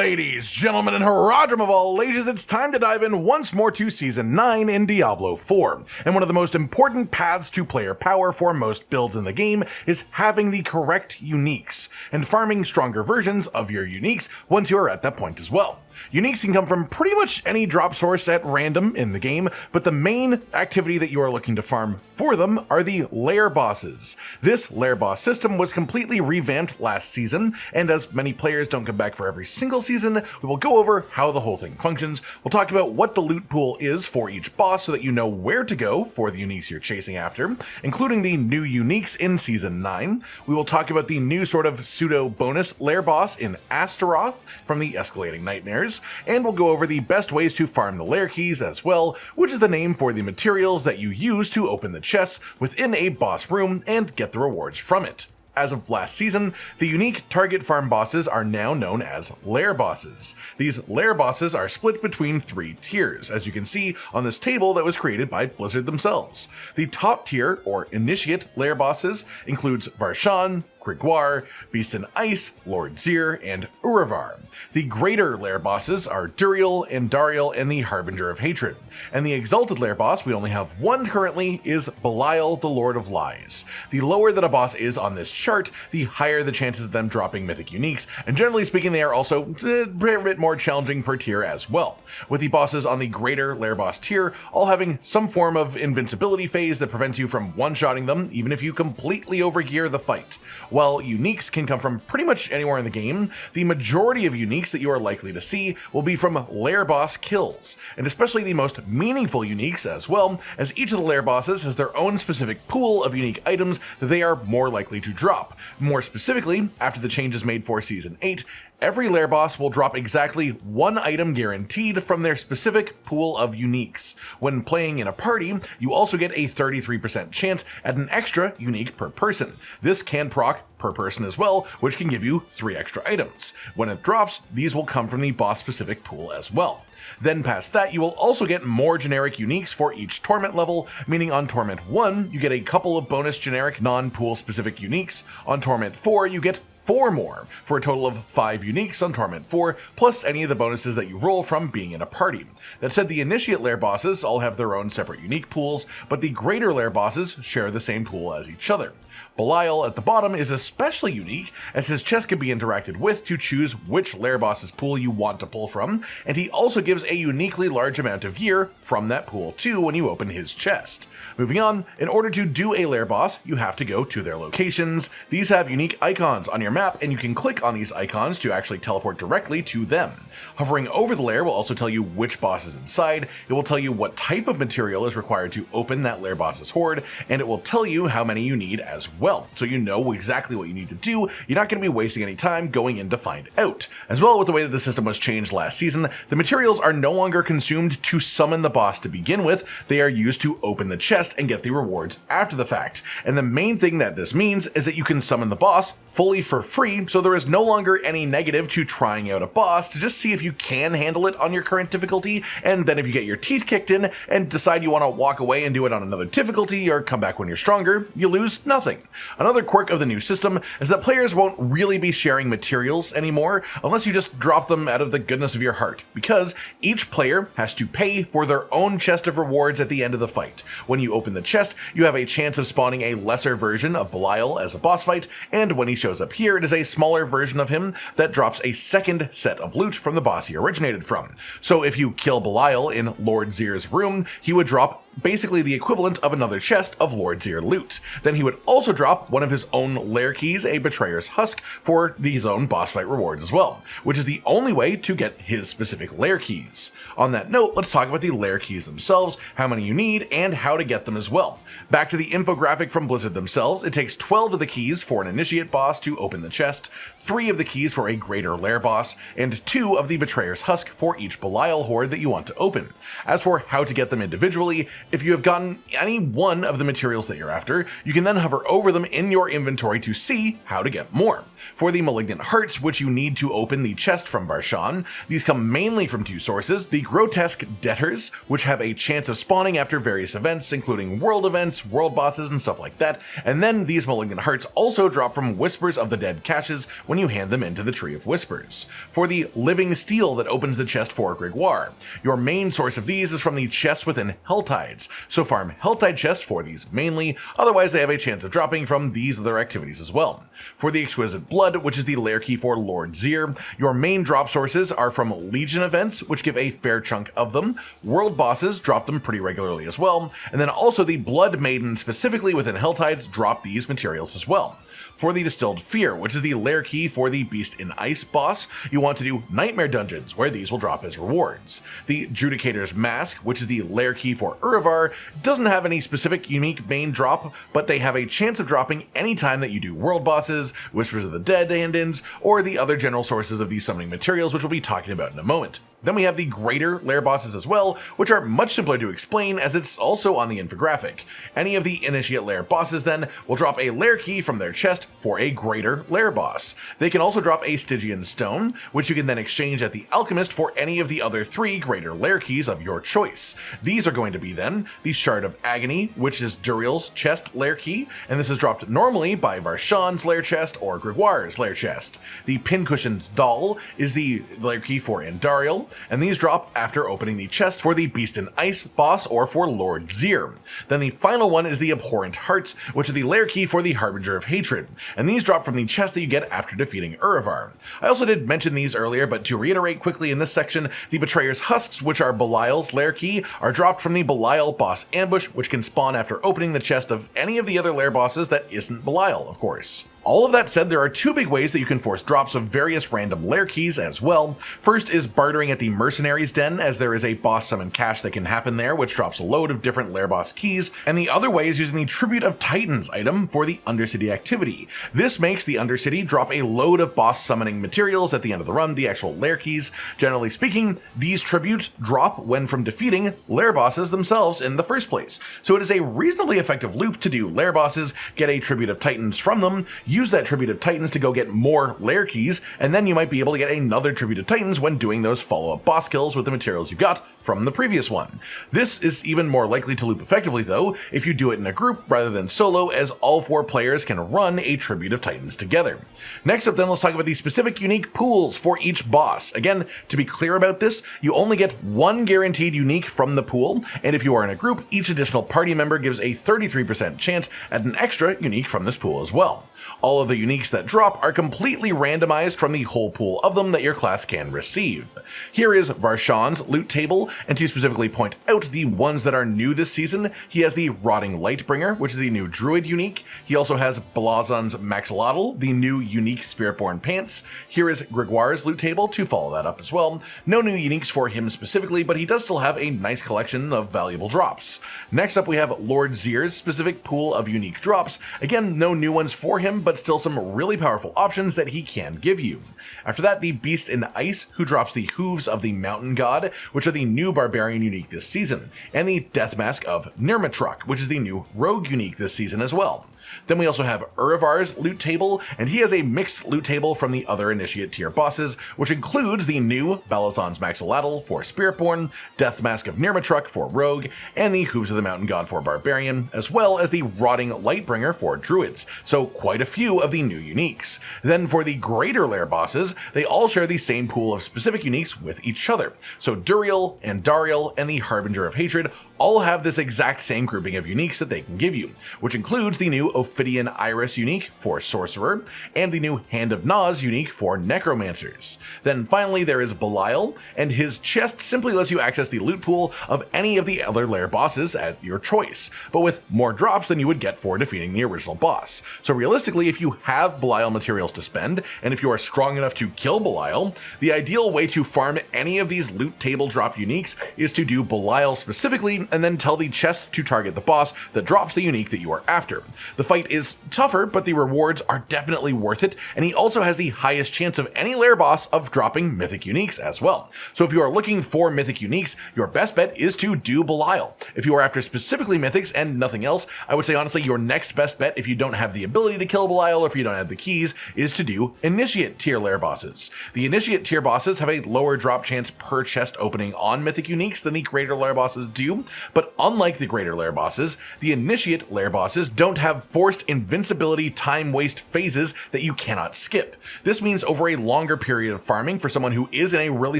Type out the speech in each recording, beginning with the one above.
Ladies, gentlemen, and haradrim of all ages, it's time to dive in once more to Season 9 in Diablo 4. And one of the most important paths to player power for most builds in the game is having the correct uniques, and farming stronger versions of your uniques once you are at that point as well. Uniques can come from pretty much any drop source at random in the game, but the main activity that you are looking to farm for them are the lair bosses. This lair boss system was completely revamped last season, and as many players don't come back for every single season, we will go over how the whole thing functions. We'll talk about what the loot pool is for each boss so that you know where to go for the uniques you're chasing after, including the new uniques in Season 9. We will talk about the new sort of pseudo bonus lair boss in Astaroth from the Escalating Nightmares, and we'll go over the best ways to farm the lair keys as well, which is the name for the materials that you use to open the chests within a boss room and get the rewards from it. As of last season, the unique target farm bosses are now known as lair bosses. These lair bosses are split between 3 tiers, as you can see on this table that was created by Blizzard themselves. The top tier, or initiate lair bosses, includes Varshan, Grigoire, Beast in Ice, Lord Zir, and Urivar. The greater lair bosses are Duriel, Andariel, and the Harbinger of Hatred. And the exalted lair boss, we only have one currently, is Belial, the Lord of Lies. The lower that a boss is on this chart, the higher the chances of them dropping Mythic Uniques, and generally speaking they are also a bit more challenging per tier as well, with the bosses on the greater lair boss tier all having some form of invincibility phase that prevents you from one-shotting them even if you completely overgear the fight. While uniques can come from pretty much anywhere in the game, the majority of uniques that you are likely to see will be from lair boss kills, and especially the most meaningful uniques as well, as each of the lair bosses has their own specific pool of unique items that they are more likely to drop. More specifically, after the changes made for Season 8, every lair boss will drop exactly 1 item guaranteed from their specific pool of uniques. When playing in a party, you also get a 33% chance at an extra unique per person. This can proc per person as well, which can give you 3 extra items. When it drops, these will come from the boss specific pool as well. Then past that, you will also get more generic uniques for each torment level, meaning on torment 1, you get a couple of bonus generic non-pool specific uniques. On torment 4, you get 4 more, for a total of 5 uniques on Torment 4, plus any of the bonuses that you roll from being in a party. That said, the initiate lair bosses all have their own separate unique pools, but the greater lair bosses share the same pool as each other. Belial at the bottom is especially unique, as his chest can be interacted with to choose which lair boss's pool you want to pull from, and he also gives a uniquely large amount of gear from that pool too when you open his chest. Moving on, in order to do a lair boss, you have to go to their locations. These have unique icons on your map, and you can click on these icons to actually teleport directly to them. Hovering over the lair will also tell you which boss is inside, it will tell you what type of material is required to open that lair boss's hoard, and it will tell you how many you need as well, so you know exactly what you need to do. You're not going to be wasting any time going in to find out. As well, with the way that the system was changed last season, the materials are no longer consumed to summon the boss to begin with, they are used to open the chest and get the rewards after the fact. And the main thing that this means is that you can summon the boss fully for free, so there is no longer any negative to trying out a boss to just see if you can handle it on your current difficulty, and then if you get your teeth kicked in and decide you want to walk away and do it on another difficulty or come back when you're stronger, you lose nothing. Another quirk of the new system is that players won't really be sharing materials anymore unless you just drop them out of the goodness of your heart, because each player has to pay for their own chest of rewards at the end of the fight. When you open the chest, you have a chance of spawning a lesser version of Belial as a boss fight, and when he shows up here, it is a smaller version of him that drops a second set of loot from the boss he originated from. So if you kill Belial in Lord Zir's room, he would drop basically the equivalent of another chest of Lord Zir loot. Then he would also drop one of his own lair keys, a Betrayer's Husk, for his own boss fight rewards as well, which is the only way to get his specific lair keys. On that note, let's talk about the lair keys themselves, how many you need, and how to get them as well. Back to the infographic from Blizzard themselves, it takes 12 of the keys for an initiate boss to open the chest, 3 of the keys for a greater lair boss, and 2 of the Betrayer's Husk for each Belial horde that you want to open. As for how to get them individually, If you have gotten any one of the materials that you're after, you can then hover over them in your inventory to see how to get more. For the Malignant Hearts, which you need to open the chest from Varshan, these come mainly from two sources: the Grotesque Debtors, which have a chance of spawning after various events, including world events, world bosses, and stuff like that, and then these Malignant Hearts also drop from Whispers of the Dead caches when you hand them into the Tree of Whispers. For the Living Steel that opens the chest for Grigoire, your main source of these is from the chests within Helltides, so farm Helltide chests for these mainly, otherwise they have a chance of dropping from these other activities as well. For the Exquisite Blood, which is the lair key for Lord Zir, your main drop sources are from Legion events, which give a fair chunk of them, world bosses drop them pretty regularly as well, and then also the Blood Maiden specifically within Helltides drop these materials as well. For the Distilled Fear, which is the lair key for the Beast in Ice boss, you want to do Nightmare Dungeons, where these will drop as rewards. The Judicator's Mask, which is the lair key for Urivar, doesn't have any specific unique main drop, but they have a chance of dropping anytime that you do world bosses, Whispers of the Dead stand-ins, or the other general sources of these summoning materials, which we'll be talking about in a moment. Then we have the greater lair bosses as well, which are much simpler to explain as it's also on the infographic. Any of the initiate lair bosses then will drop a lair key from their chest for a greater lair boss. They can also drop a Stygian Stone, which you can then exchange at the Alchemist for any of the other 3 greater lair keys of your choice. These are going to be then the Shard of Agony, which is Duriel's chest lair key, and this is dropped normally by Varshan's lair chest or Grigoire's lair chest. The Pincushioned Doll is the lair key for Andariel, and these drop after opening the chest for the Beast in Ice boss or for Lord Zir. Then the final one is the Abhorrent Hearts, which are the lair key for the Harbinger of Hatred, and these drop from the chest that you get after defeating Urivar. I also did mention these earlier, but to reiterate quickly in this section, the Betrayer's Husks, which are Belial's lair key, are dropped from the Belial boss ambush, which can spawn after opening the chest of any of the other lair bosses that isn't Belial, of course. All of that said, there are 2 big ways that you can force drops of various random lair keys as well. First is bartering at the Mercenaries' Den, as there is a boss summon cache that can happen there, which drops a load of different lair boss keys, and the other way is using the Tribute of Titans item for the Undercity activity. This makes the Undercity drop a load of boss summoning materials at the end of the run, the actual lair keys. Generally speaking, these tributes drop when from defeating lair bosses themselves in the first place, so it is a reasonably effective loop to do lair bosses, get a Tribute of Titans from them, use that Tribute of Titans to go get more lair keys, and then you might be able to get another Tribute of Titans when doing those follow-up boss kills with the materials you got from the previous one. This is even more likely to loop effectively though if you do it in a group rather than solo, as all 4 players can run a Tribute of Titans together. Next up then, let's talk about the specific unique pools for each boss. Again, to be clear about this, you only get 1 guaranteed unique from the pool, and if you are in a group, each additional party member gives a 33% chance at an extra unique from this pool as well. All of the uniques that drop are completely randomized from the whole pool of them that your class can receive. Here is Varshan's loot table, and to specifically point out the ones that are new this season, he has the Rotting Lightbringer, which is the new Druid unique. He also has Blazon's Maxolotl, the new unique Spiritborn Pants. Here is Grigoire's loot table to follow that up as well. No new uniques for him specifically, but he does still have a nice collection of valuable drops. Next up we have Lord Zir's specific pool of unique drops. Again, no new ones for him, but still some really powerful options that he can give you. After that, the Beast in Ice, who drops the Hooves of the Mountain God, which are the new Barbarian unique this season, and the Death Mask of Nirmatruk, which is the new Rogue unique this season as well. Then we also have Urivar's loot table, and he has a mixed loot table from the other Initiate tier bosses, which includes the new Balazon's Maxolotl for Spiritborn, Death Mask of Nirmatruk for Rogue, and the Hooves of the Mountain God for Barbarian, as well as the Rotting Lightbringer for Druids, so quite a few of the new uniques. Then for the greater lair bosses, they all share the same pool of specific uniques with each other, so Duriel, Andariel, and the Harbinger of Hatred all have this exact same grouping of uniques that they can give you, which includes the new Ophidian Iris unique for Sorcerer, and the new Hand of Naz unique for Necromancers. Then finally there is Belial, and his chest simply lets you access the loot pool of any of the other lair bosses at your choice, but with more drops than you would get for defeating the original boss. So realistically, if you have Belial materials to spend, and if you are strong enough to kill Belial, the ideal way to farm any of these loot table drop uniques is to do Belial specifically, and then tell the chest to target the boss that drops the unique that you are after. The fight is tougher, but the rewards are definitely worth it, and he also has the highest chance of any lair boss of dropping Mythic Uniques as well. So if you are looking for Mythic Uniques, your best bet is to do Belial. If you are after specifically Mythics and nothing else, I would say honestly your next best bet, if you don't have the ability to kill Belial or if you don't have the keys, is to do Initiate tier lair bosses. The Initiate tier bosses have a lower drop chance per chest opening on Mythic Uniques than the Greater Lair bosses do, but unlike the Greater Lair bosses, the Initiate lair bosses don't have forced invincibility time waste phases that you cannot skip. This means over a longer period of farming for someone who is in a really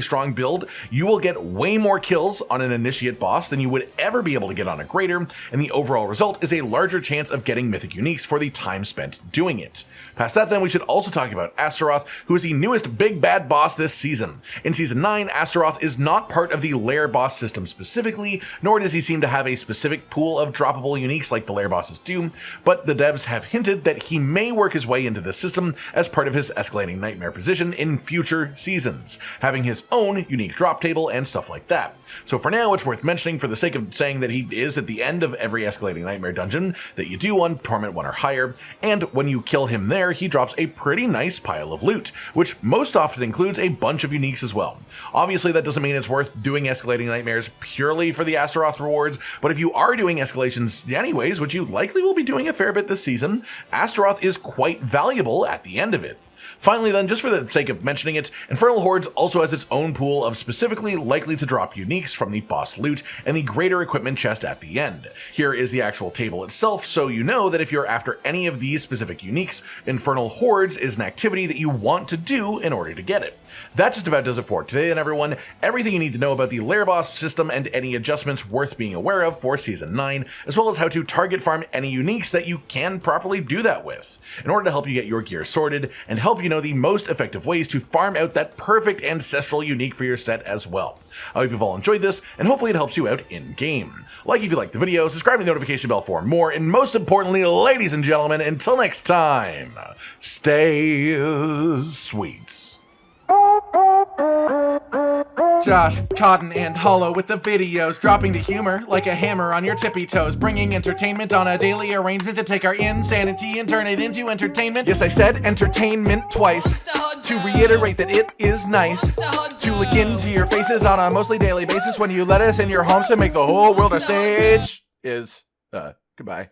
strong build, you will get way more kills on an Initiate boss than you would ever be able to get on a Greater, and the overall result is a larger chance of getting Mythic Uniques for the time spent doing it. Past that then, we should also talk about Astaroth, who is the newest big bad boss this season. In Season 9, Astaroth is not part of the lair boss system specifically, nor does he seem to have a specific pool of droppable uniques like the lair bosses do, but the devs have hinted that he may work his way into the system as part of his escalating nightmare position in future seasons, having his own unique drop table and stuff like that. So for now, it's worth mentioning for the sake of saying that he is at the end of every escalating nightmare dungeon that you do on Torment 1 or higher, and when you kill him there, he drops a pretty nice pile of loot, which most often includes a bunch of uniques as well. Obviously, that doesn't mean it's worth doing escalating nightmares purely for the Astaroth rewards, but if you are doing escalations anyways, which you likely will be doing a fair bit this season, Astaroth is quite valuable at the end of it. Finally then, just for the sake of mentioning it, Infernal Hordes also has its own pool of specifically likely to drop uniques from the boss loot and the greater equipment chest at the end. Here is the actual table itself, so you know that if you're after any of these specific uniques, Infernal Hordes is an activity that you want to do in order to get it. That just about does it for today then everyone. Everything you need to know about the lair boss system and any adjustments worth being aware of for Season 9, as well as how to target farm any uniques that you can properly do that with, in order to help you get your gear sorted and help you know the most effective ways to farm out that perfect ancestral unique for your set as well. I hope you've all enjoyed this, and hopefully it helps you out in-game. Like if you liked the video, subscribe to the notification bell for more, and most importantly, ladies and gentlemen, until next time, stay sweet. Josh, Cotton, and Hollow with the videos, dropping the humor like a hammer on your tippy toes, bringing entertainment on a daily arrangement to take our insanity and turn it into entertainment. Yes, I said entertainment twice, to reiterate that it is nice to look into your faces on a mostly daily basis when you let us in your homes to make the whole world a stage. Goodbye.